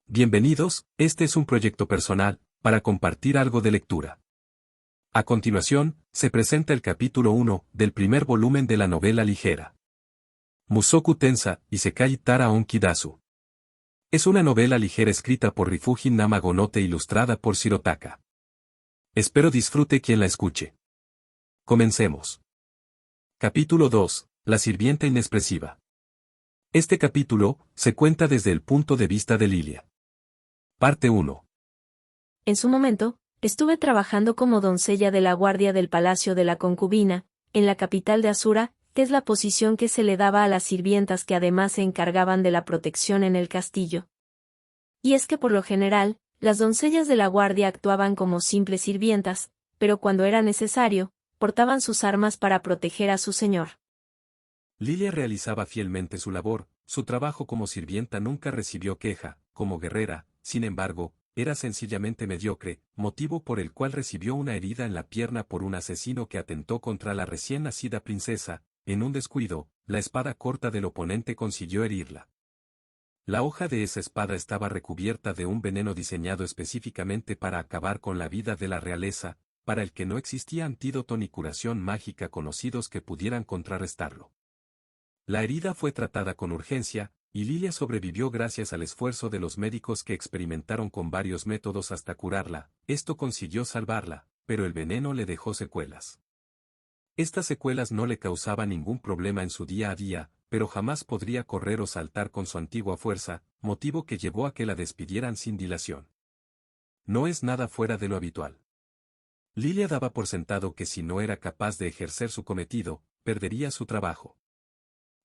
Bienvenidos, este es un proyecto personal, para compartir algo de lectura. A continuación, se presenta el capítulo 1, del primer volumen de la novela ligera. Musoku Tensa, Isekai Tara Onkidasu. Es una novela ligera escrita por Rifujin Namagonote e ilustrada por Shirotaka. Espero disfrute quien la escuche. Comencemos. Capítulo 2, La sirvienta inexpresiva. Este capítulo, se cuenta desde el punto de vista de Lilia. Parte 1. En su momento, estuve trabajando como doncella de la guardia del Palacio de la Concubina, en la capital de Asura, que es la posición que se le daba a las sirvientas que además se encargaban de la protección en el castillo. Y es que por lo general, las doncellas de la guardia actuaban como simples sirvientas, pero cuando era necesario, portaban sus armas para proteger a su señor. Lilia realizaba fielmente su labor, su trabajo como sirvienta nunca recibió queja, como guerrera, sin embargo, era sencillamente mediocre, motivo por el cual recibió una herida en la pierna por un asesino que atentó contra la recién nacida princesa. En un descuido, la espada corta del oponente consiguió herirla. La hoja de esa espada estaba recubierta de un veneno diseñado específicamente para acabar con la vida de la realeza, para el que no existía antídoto ni curación mágica conocidos que pudieran contrarrestarlo. La herida fue tratada con urgencia, y Lilia sobrevivió gracias al esfuerzo de los médicos que experimentaron con varios métodos hasta curarla. Esto consiguió salvarla, pero el veneno le dejó secuelas. Estas secuelas no le causaban ningún problema en su día a día, pero jamás podría correr o saltar con su antigua fuerza, motivo que llevó a que la despidieran sin dilación. No es nada fuera de lo habitual. Lilia daba por sentado que si no era capaz de ejercer su cometido, perdería su trabajo.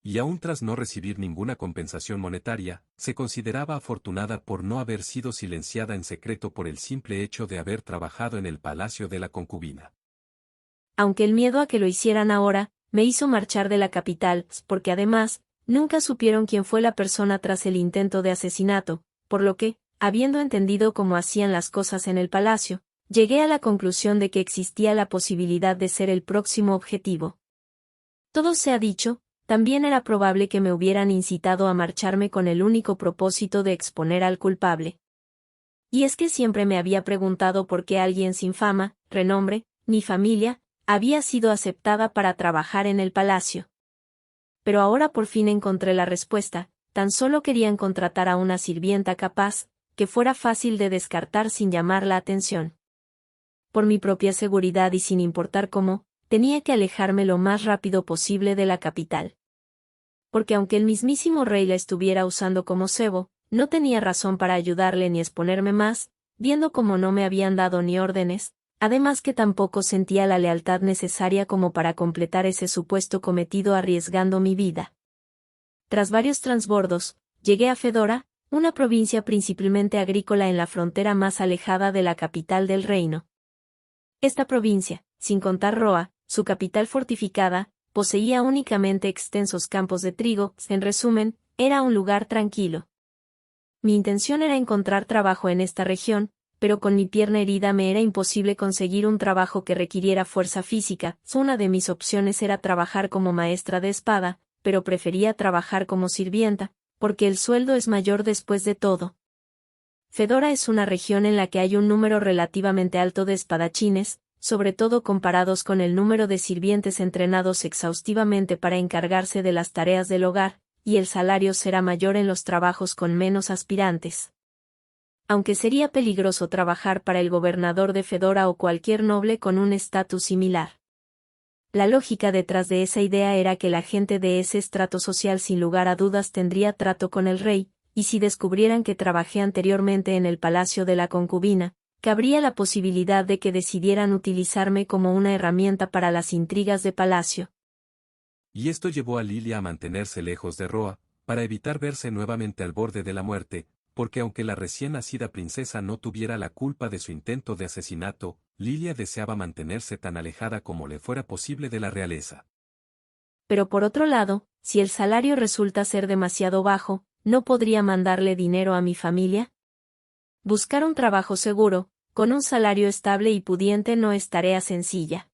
Y aún tras no recibir ninguna compensación monetaria, se consideraba afortunada por no haber sido silenciada en secreto por el simple hecho de haber trabajado en el Palacio de la Concubina. Aunque el miedo a que lo hicieran ahora, me hizo marchar de la capital, porque además, nunca supieron quién fue la persona tras el intento de asesinato, por lo que, habiendo entendido cómo hacían las cosas en el palacio, llegué a la conclusión de que existía la posibilidad de ser el próximo objetivo. Todo se ha dicho. También era probable que me hubieran incitado a marcharme con el único propósito de exponer al culpable. Y es que siempre me había preguntado por qué alguien sin fama, renombre, ni familia, había sido aceptada para trabajar en el palacio. Pero ahora por fin encontré la respuesta, tan solo querían contratar a una sirvienta capaz, que fuera fácil de descartar sin llamar la atención. Por mi propia seguridad y sin importar cómo, tenía que alejarme lo más rápido posible de la capital. Porque aunque el mismísimo rey la estuviera usando como cebo, no tenía razón para ayudarle ni exponerme más, viendo como no me habían dado ni órdenes, además que tampoco sentía la lealtad necesaria como para completar ese supuesto cometido arriesgando mi vida. Tras varios transbordos, llegué a Fedora, una provincia principalmente agrícola en la frontera más alejada de la capital del reino. Esta provincia, sin contar Roa, su capital fortificada, poseía únicamente extensos campos de trigo. En resumen, era un lugar tranquilo. Mi intención era encontrar trabajo en esta región, pero con mi pierna herida me era imposible conseguir un trabajo que requiriera fuerza física. Una de mis opciones era trabajar como maestra de espada, pero prefería trabajar como sirvienta, porque el sueldo es mayor después de todo. Fedora es una región en la que hay un número relativamente alto de espadachines, sobre todo comparados con el número de sirvientes entrenados exhaustivamente para encargarse de las tareas del hogar, y el salario será mayor en los trabajos con menos aspirantes. Aunque sería peligroso trabajar para el gobernador de Fedora o cualquier noble con un estatus similar. La lógica detrás de esa idea era que la gente de ese estrato social sin lugar a dudas tendría trato con el rey, y si descubrieran que trabajé anteriormente en el Palacio de la Concubina, cabría la posibilidad de que decidieran utilizarme como una herramienta para las intrigas de palacio. Y esto llevó a Lilia a mantenerse lejos de Roa, para evitar verse nuevamente al borde de la muerte, porque aunque la recién nacida princesa no tuviera la culpa de su intento de asesinato, Lilia deseaba mantenerse tan alejada como le fuera posible de la realeza. Pero por otro lado, si el salario resulta ser demasiado bajo, ¿no podría mandarle dinero a mi familia? Buscar un trabajo seguro, con un salario estable y pudiente no es tarea sencilla.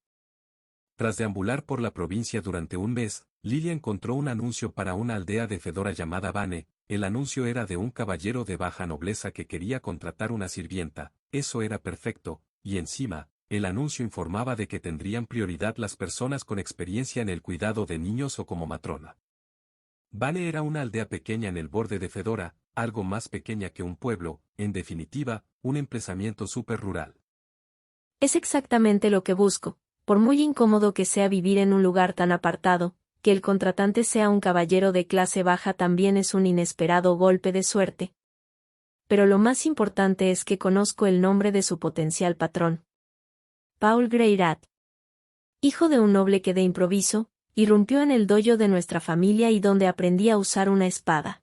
Tras deambular por la provincia durante un mes, Lilia encontró un anuncio para una aldea de Fedora llamada Bane, el anuncio era de un caballero de baja nobleza que quería contratar una sirvienta, eso era perfecto, y encima, el anuncio informaba de que tendrían prioridad las personas con experiencia en el cuidado de niños o como matrona. Vale era una aldea pequeña en el borde de Fedora, algo más pequeña que un pueblo, en definitiva, un emplazamiento súper rural. Es exactamente lo que busco, por muy incómodo que sea vivir en un lugar tan apartado, que el contratante sea un caballero de clase baja también es un inesperado golpe de suerte. Pero lo más importante es que conozco el nombre de su potencial patrón. Paul Greirat. Hijo de un noble que de improviso, irrumpió en el dojo de nuestra familia y donde aprendí a usar una espada.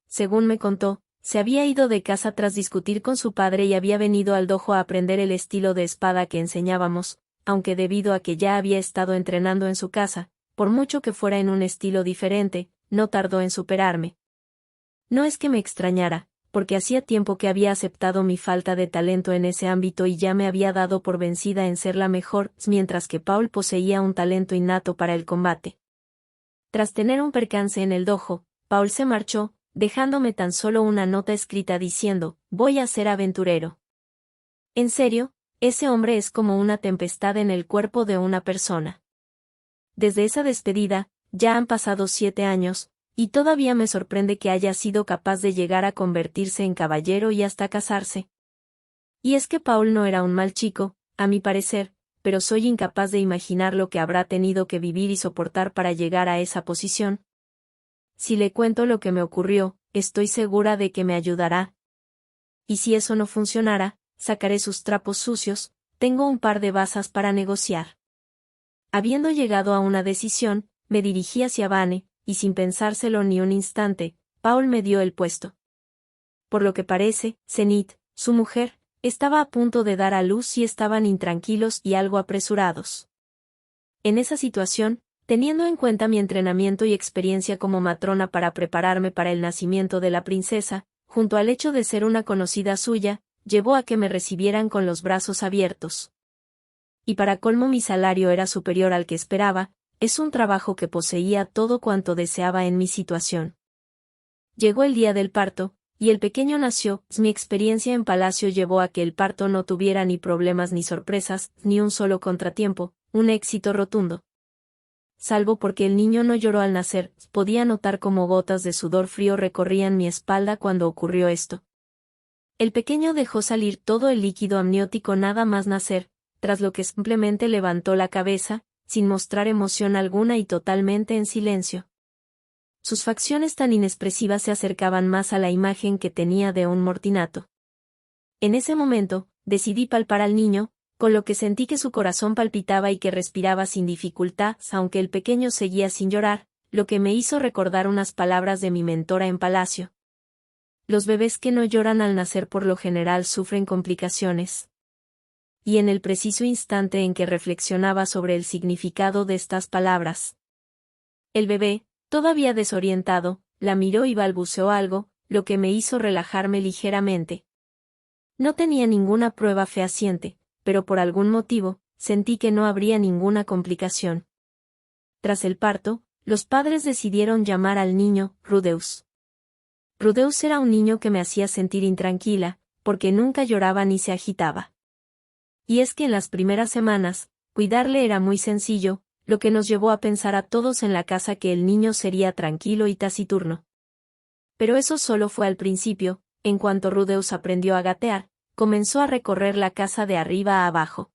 Según me contó, se había ido de casa tras discutir con su padre y había venido al dojo a aprender el estilo de espada que enseñábamos, aunque debido a que ya había estado entrenando en su casa, por mucho que fuera en un estilo diferente, no tardó en superarme. No es que me extrañara, porque hacía tiempo que había aceptado mi falta de talento en ese ámbito y ya me había dado por vencida en ser la mejor, mientras que Paul poseía un talento innato para el combate. Tras tener un percance en el dojo, Paul se marchó, dejándome tan solo una nota escrita diciendo, voy a ser aventurero. En serio, ese hombre es como una tempestad en el cuerpo de una persona. Desde esa despedida, ya han pasado 7 años, y todavía me sorprende que haya sido capaz de llegar a convertirse en caballero y hasta casarse. Y es que Paul no era un mal chico, a mi parecer, pero soy incapaz de imaginar lo que habrá tenido que vivir y soportar para llegar a esa posición. Si le cuento lo que me ocurrió, estoy segura de que me ayudará. Y si eso no funcionara, sacaré sus trapos sucios, tengo un par de basas para negociar. Habiendo llegado a una decisión, me dirigí hacia Vane, y sin pensárselo ni un instante, Paul me dio el puesto. Por lo que parece, Zenith, su mujer, estaba a punto de dar a luz y estaban intranquilos y algo apresurados. En esa situación, teniendo en cuenta mi entrenamiento y experiencia como matrona para prepararme para el nacimiento de la princesa, junto al hecho de ser una conocida suya, llevó a que me recibieran con los brazos abiertos. Y para colmo mi salario era superior al que esperaba, es un trabajo que poseía todo cuanto deseaba en mi situación. Llegó el día del parto, y el pequeño nació. Mi experiencia en palacio llevó a que el parto no tuviera ni problemas ni sorpresas, ni un solo contratiempo, un éxito rotundo. Salvo porque el niño no lloró al nacer, podía notar cómo gotas de sudor frío recorrían mi espalda cuando ocurrió esto. El pequeño dejó salir todo el líquido amniótico nada más nacer, tras lo que simplemente levantó la cabeza, sin mostrar emoción alguna y totalmente en silencio. Sus facciones tan inexpresivas se acercaban más a la imagen que tenía de un mortinato. En ese momento, decidí palpar al niño, con lo que sentí que su corazón palpitaba y que respiraba sin dificultad, aunque el pequeño seguía sin llorar, lo que me hizo recordar unas palabras de mi mentora en palacio. Los bebés que no lloran al nacer por lo general sufren complicaciones. Y en el preciso instante en que reflexionaba sobre el significado de estas palabras, el bebé, todavía desorientado, la miró y balbuceó algo, lo que me hizo relajarme ligeramente. No tenía ninguna prueba fehaciente, pero por algún motivo, sentí que no habría ninguna complicación. Tras el parto, los padres decidieron llamar al niño Rudeus. Rudeus era un niño que me hacía sentir intranquila, porque nunca lloraba ni se agitaba. Y es que en las primeras semanas, cuidarle era muy sencillo, lo que nos llevó a pensar a todos en la casa que el niño sería tranquilo y taciturno. Pero eso solo fue al principio. En cuanto Rudeus aprendió a gatear, comenzó a recorrer la casa de arriba a abajo.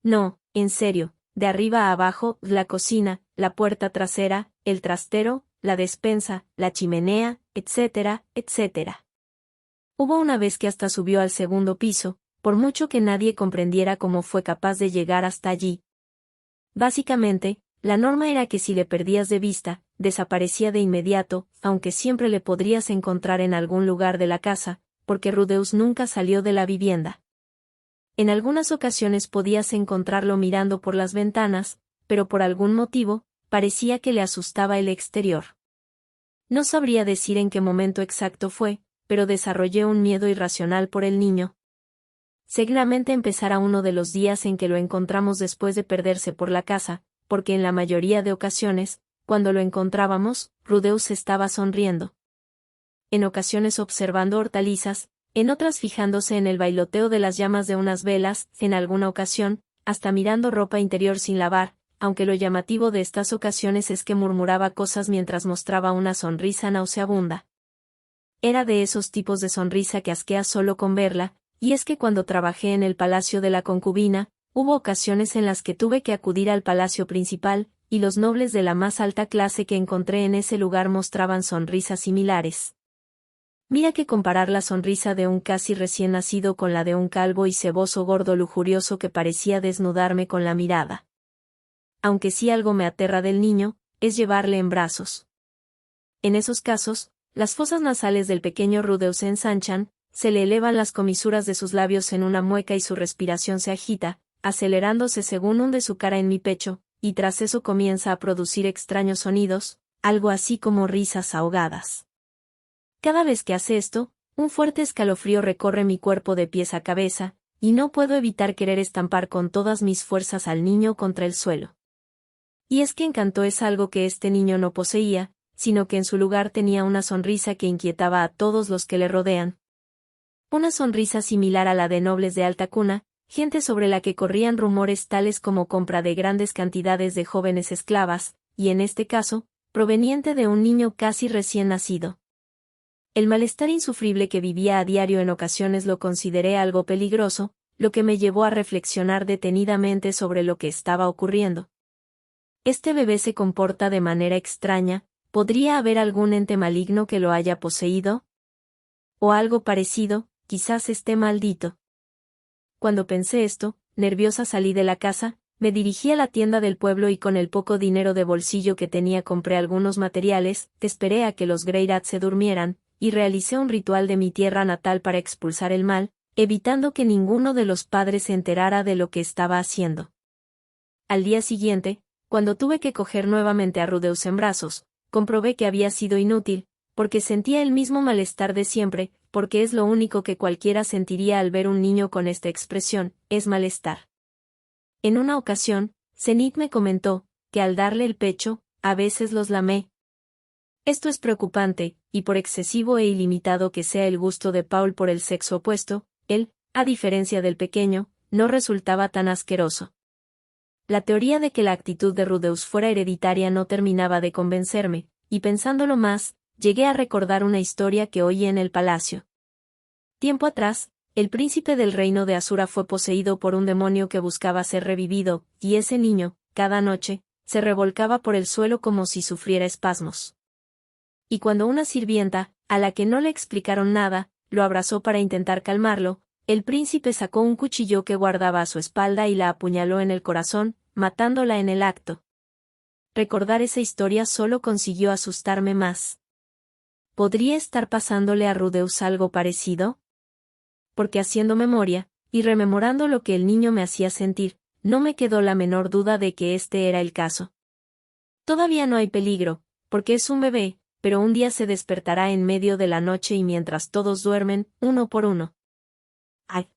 No, en serio, de arriba a abajo, la cocina, la puerta trasera, el trastero, la despensa, la chimenea, etcétera, etcétera. Hubo una vez que hasta subió al segundo piso, por mucho que nadie comprendiera cómo fue capaz de llegar hasta allí. Básicamente, la norma era que si le perdías de vista, desaparecía de inmediato, aunque siempre le podrías encontrar en algún lugar de la casa, porque Rudeus nunca salió de la vivienda. En algunas ocasiones podías encontrarlo mirando por las ventanas, pero por algún motivo, parecía que le asustaba el exterior. No sabría decir en qué momento exacto fue, pero desarrollé un miedo irracional por el niño. Seguramente empezará uno de los días en que lo encontramos después de perderse por la casa, porque en la mayoría de ocasiones, cuando lo encontrábamos, Rudeus estaba sonriendo. en ocasiones observando hortalizas, en otras fijándose en el bailoteo de las llamas de unas velas, en alguna ocasión, hasta mirando ropa interior sin lavar, aunque lo llamativo de estas ocasiones es que murmuraba cosas mientras mostraba una sonrisa nauseabunda. Era de esos tipos de sonrisa que asquea solo con verla, y es que cuando trabajé en el Palacio de la Concubina, hubo ocasiones en las que tuve que acudir al palacio principal, y los nobles de la más alta clase que encontré en ese lugar mostraban sonrisas similares. Mira que comparar la sonrisa de un casi recién nacido con la de un calvo y ceboso gordo lujurioso que parecía desnudarme con la mirada. Aunque sí algo me aterra del niño, es llevarle en brazos. En esos casos, las fosas nasales del pequeño Rudeus se ensanchan, se le elevan las comisuras de sus labios en una mueca y su respiración se agita, acelerándose según hunde su cara en mi pecho, y tras eso comienza a producir extraños sonidos, algo así como risas ahogadas. Cada vez que hace esto, un fuerte escalofrío recorre mi cuerpo de pies a cabeza, y no puedo evitar querer estampar con todas mis fuerzas al niño contra el suelo. Y es que encanto es algo que este niño no poseía, sino que en su lugar tenía una sonrisa que inquietaba a todos los que le rodean. Una sonrisa similar a la de nobles de alta cuna, gente sobre la que corrían rumores tales como compra de grandes cantidades de jóvenes esclavas, y en este caso, proveniente de un niño casi recién nacido. El malestar insufrible que vivía a diario en ocasiones lo consideré algo peligroso, lo que me llevó a reflexionar detenidamente sobre lo que estaba ocurriendo. Este bebé se comporta de manera extraña, ¿podría haber algún ente maligno que lo haya poseído? O algo parecido, quizás esté maldito. Cuando pensé esto, nerviosa salí de la casa, me dirigí a la tienda del pueblo y con el poco dinero de bolsillo que tenía compré algunos materiales, esperé a que los Greyrat se durmieran, y realicé un ritual de mi tierra natal para expulsar el mal, evitando que ninguno de los padres se enterara de lo que estaba haciendo. Al día siguiente, cuando tuve que coger nuevamente a Rudeus en brazos, comprobé que había sido inútil, porque sentía el mismo malestar de siempre, porque es lo único que cualquiera sentiría al ver un niño con esta expresión, es malestar. En una ocasión, Zenith me comentó, que al darle el pecho, a veces los lamé. Esto es preocupante, y por excesivo e ilimitado que sea el gusto de Paul por el sexo opuesto, él, a diferencia del pequeño, no resultaba tan asqueroso. La teoría de que la actitud de Rudeus fuera hereditaria no terminaba de convencerme, y pensándolo más, llegué a recordar una historia que oí en el palacio. Tiempo atrás, el príncipe del reino de Asura fue poseído por un demonio que buscaba ser revivido, y ese niño, cada noche, se revolcaba por el suelo como si sufriera espasmos. Y cuando una sirvienta, a la que no le explicaron nada, lo abrazó para intentar calmarlo, el príncipe sacó un cuchillo que guardaba a su espalda y la apuñaló en el corazón, matándola en el acto. Recordar esa historia solo consiguió asustarme más. ¿Podría estar pasándole a Rudeus algo parecido? Porque haciendo memoria, y rememorando lo que el niño me hacía sentir, no me quedó la menor duda de que este era el caso. Todavía no hay peligro, porque es un bebé, pero un día se despertará en medio de la noche y mientras todos duermen, uno por uno. ¡Ay!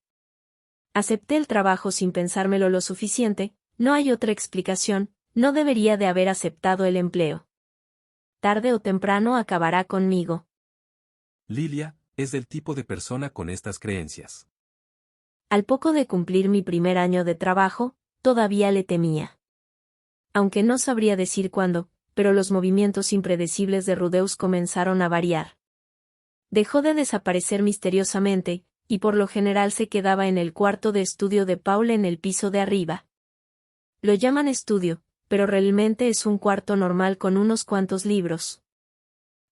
Acepté el trabajo sin pensármelo lo suficiente, no hay otra explicación, no debería de haber aceptado el empleo. Tarde o temprano acabará conmigo. Lilia es del tipo de persona con estas creencias. Al poco de cumplir mi primer año de trabajo, todavía le temía. Aunque no sabría decir cuándo, pero los movimientos impredecibles de Rudeus comenzaron a variar. Dejó de desaparecer misteriosamente, y por lo general se quedaba en el cuarto de estudio de Paul en el piso de arriba. Lo llaman estudio, pero realmente es un cuarto normal con unos cuantos libros.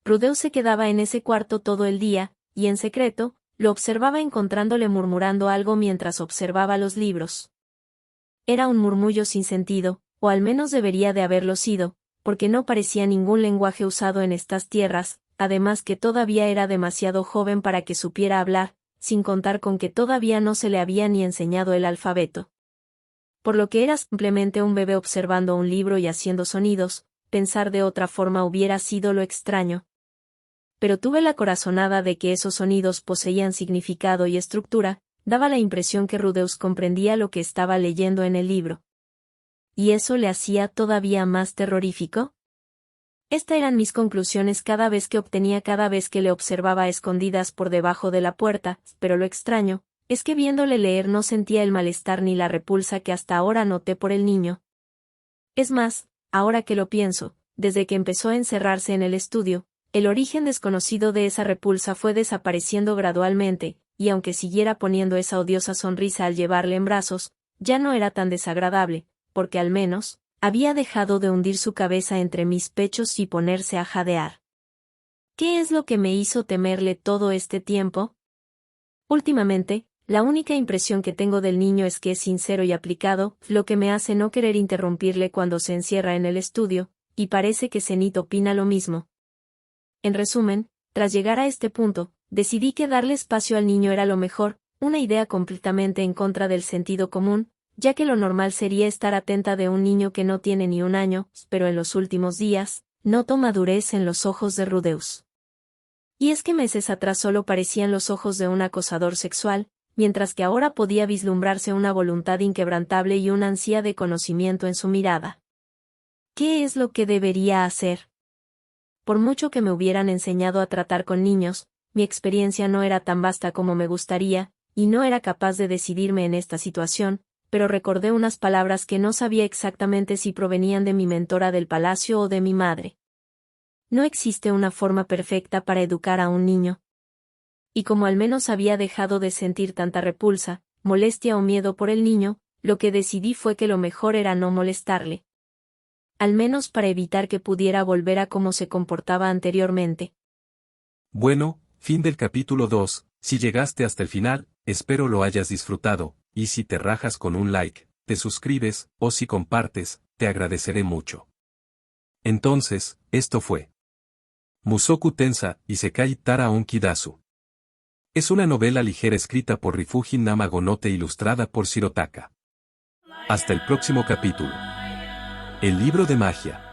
Rudeus se quedaba en ese cuarto todo el día, y en secreto, lo observaba encontrándole murmurando algo mientras observaba los libros. Era un murmullo sin sentido, o al menos debería de haberlo sido, porque no parecía ningún lenguaje usado en estas tierras, además que todavía era demasiado joven para que supiera hablar, sin contar con que todavía no se le había ni enseñado el alfabeto. Por lo que era simplemente un bebé observando un libro y haciendo sonidos, pensar de otra forma hubiera sido lo extraño. Pero tuve la corazonada de que esos sonidos poseían significado y estructura, daba la impresión que Rudeus comprendía lo que estaba leyendo en el libro. ¿Y eso le hacía todavía más terrorífico? Estas eran mis conclusiones cada vez que le observaba a escondidas por debajo de la puerta, pero lo extraño es que viéndole leer no sentía el malestar ni la repulsa que hasta ahora noté por el niño. Es más, ahora que lo pienso, desde que empezó a encerrarse en el estudio, el origen desconocido de esa repulsa fue desapareciendo gradualmente, y aunque siguiera poniendo esa odiosa sonrisa al llevarle en brazos, ya no era tan desagradable, porque al menos, había dejado de hundir su cabeza entre mis pechos y ponerse a jadear. ¿Qué es lo que me hizo temerle todo este tiempo? Últimamente, la única impresión que tengo del niño es que es sincero y aplicado, lo que me hace no querer interrumpirle cuando se encierra en el estudio, y parece que Zenith opina lo mismo. En resumen, tras llegar a este punto, decidí que darle espacio al niño era lo mejor, una idea completamente en contra del sentido común, ya que lo normal sería estar atenta de un niño que no tiene ni un año, pero en los últimos días, noto madurez en los ojos de Rudeus. Y es que meses atrás solo parecían los ojos de un acosador sexual, mientras que ahora podía vislumbrarse una voluntad inquebrantable y una ansia de conocimiento en su mirada. ¿Qué es lo que debería hacer? Por mucho que me hubieran enseñado a tratar con niños, mi experiencia no era tan vasta como me gustaría, y no era capaz de decidirme en esta situación, pero recordé unas palabras que no sabía exactamente si provenían de mi mentora del palacio o de mi madre. No existe una forma perfecta para educar a un niño. Y como al menos había dejado de sentir tanta repulsa, molestia o miedo por el niño, lo que decidí fue que lo mejor era no molestarle. Al menos para evitar que pudiera volver a cómo se comportaba anteriormente. Bueno, fin del capítulo 2, si llegaste hasta el final, espero lo hayas disfrutado, y si te rajas con un like, te suscribes, o si compartes, te agradeceré mucho. Entonces, esto fue Musoku Tensa Isekai Tara Onkidasu. Es una novela ligera escrita por Ryufuji Namagonote ilustrada por Shirotaka. Hasta el próximo capítulo. El libro de magia.